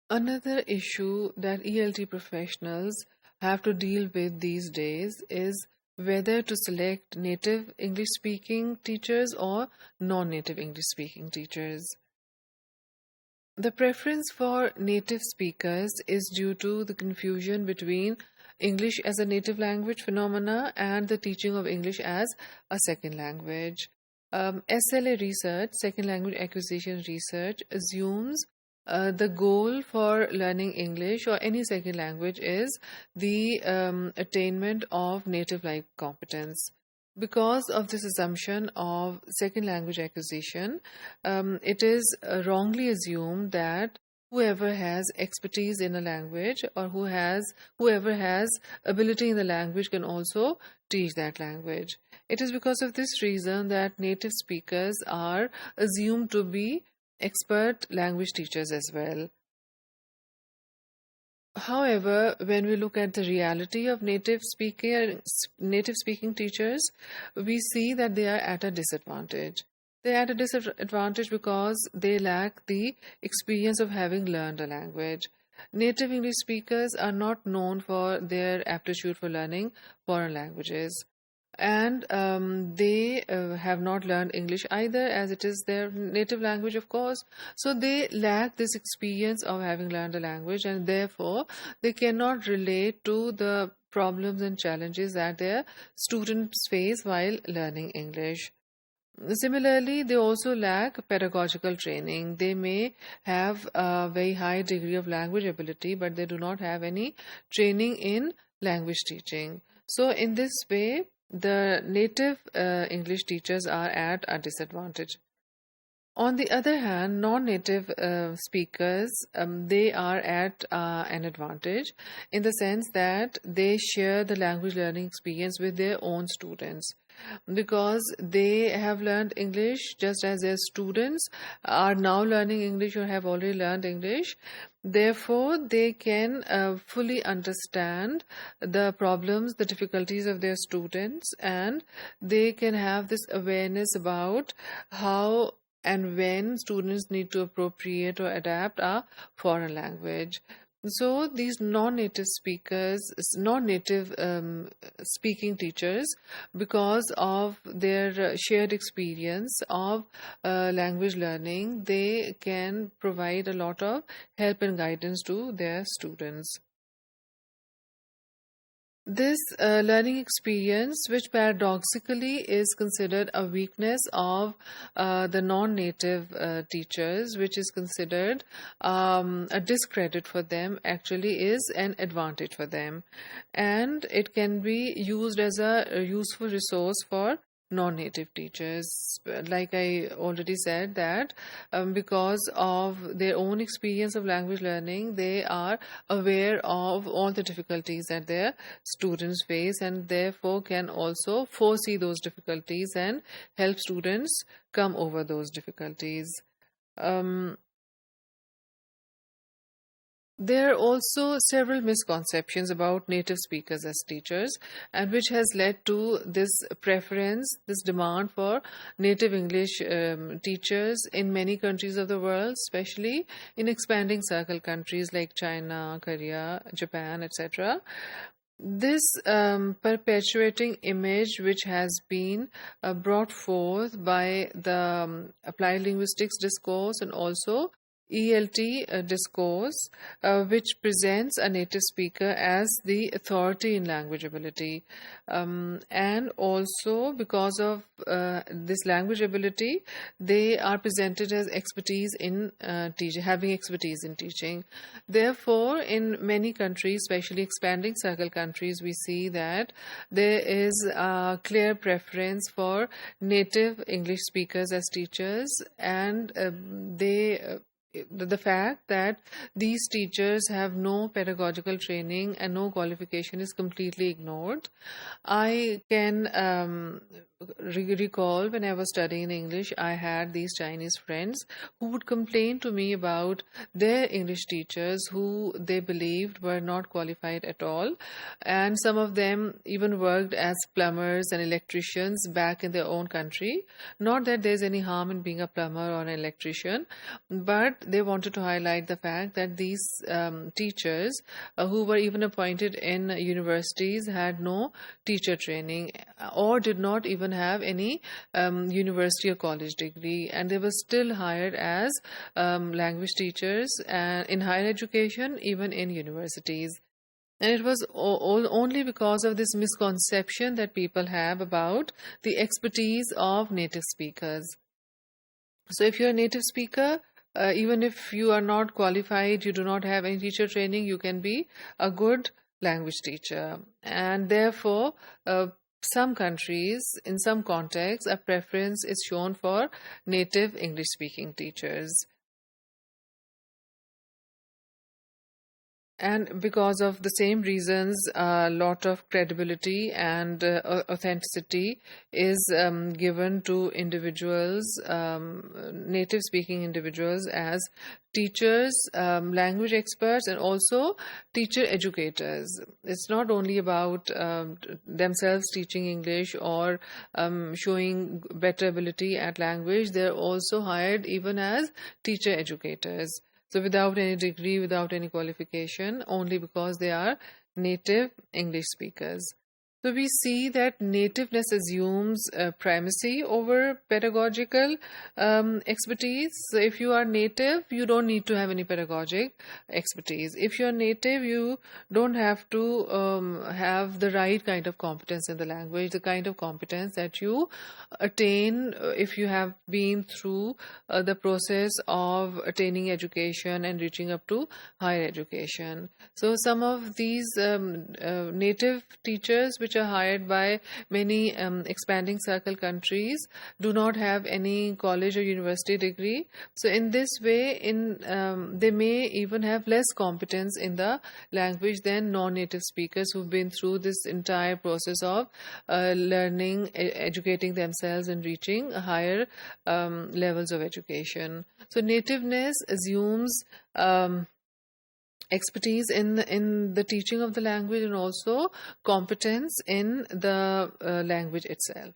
Another issue that ELT professionals have to deal with these days is whether to select native English speaking teachers or non native English speaking teachers. The preference for native speakers is due to the confusion between English as a native language phenomena and the teaching of English as a second language. SLA research, second language acquisition research, assumes the goal for learning English or any second language is the attainment of native like competence. Because of this assumption of second language acquisition, it is wrongly assumed that whoever has expertise in a language or whoever has ability in the language can also teach that language. It is because of this reason that native speakers are assumed to be expert language teachers as well. However, when we look at the reality of native speaking teachers, we see that they are at a disadvantage. They are at a disadvantage because they lack the experience of having learned a language. Native English speakers are not known for their aptitude for learning foreign languages, and they have not learned English either, as it is their native language, of course. So they lack this experience of having learned a language, and therefore they cannot relate to the problems and challenges that their students face while learning English. Similarly, they also lack pedagogical training. They may have a very high degree of language ability, but they do not have any training in language teaching. So, in this way, the native English teachers are at a disadvantage. On the other hand, non-native speakers, they are at an advantage in the sense that they share the language learning experience with their own students, because they have learned English just as their students are now learning English or have already learned English. Therefore, they can fully understand the problems, the difficulties of their students, and they can have this awareness about how and when students need to appropriate or adapt a foreign language. So these non-native speakers, non-native speaking teachers, because of their shared experience of language learning, they can provide a lot of help and guidance to their students. This learning experience, which paradoxically is considered a weakness of the non native teachers, which is considered a discredit for them, actually is an advantage for them. And it can be used as a useful resource for non-native teachers. Like I already said, that because of their own experience of language learning, they are aware of all the difficulties that their students face, and therefore can also foresee those difficulties and help students come over those difficulties. Um, There are also several misconceptions about native speakers as teachers, and which has led to this preference, this demand for native English teachers in many countries of the world, especially in expanding circle countries like China, Korea, Japan, etc. This perpetuating image, which has been brought forth by the applied linguistics discourse and also ELT discourse, which presents a native speaker as the authority in language ability. And also, because of this language ability, they are presented as expertise in teaching, having expertise in teaching. Therefore, in many countries, especially expanding circle countries, we see that there is a clear preference for native English speakers as teachers, and the fact that these teachers have no pedagogical training and no qualification is completely ignored. I can recall when I was studying English, I had these Chinese friends who would complain to me about their English teachers who they believed were not qualified at all. And some of them even worked as plumbers and electricians back in their own country. Not that there's any harm in being a plumber or an electrician, but they wanted to highlight the fact that these teachers who were even appointed in universities had no teacher training or did not even have any university or college degree, and they were still hired as language teachers and in higher education, even in universities. And it was only because of this misconception that people have about the expertise of native speakers. So, if you're a native speaker, even if you are not qualified, you do not have any teacher training, you can be a good language teacher. And therefore, some countries, in some contexts, a preference is shown for native English speaking teachers. And because of the same reasons, a lot of credibility and authenticity is given to individuals, native speaking individuals, as teachers, language experts, and also teacher educators. It's not only about themselves teaching English or showing better ability at language, they're also hired even as teacher educators. So without any degree, without any qualification, only because they are native English speakers. So we see that nativeness assumes primacy over pedagogical expertise. So if you are native, you don't need to have any pedagogic expertise. If you're native, you don't have to have the right kind of competence in the language, the kind of competence that you attain if you have been through the process of attaining education and reaching up to higher education. So some of these native teachers which are hired by many expanding circle countries do not have any college or university degree. So in this way, they may even have less competence in the language than non-native speakers who've been through this entire process of learning, educating themselves and reaching higher levels of education. So nativeness assumes expertise in the teaching of the language and also competence in the language itself.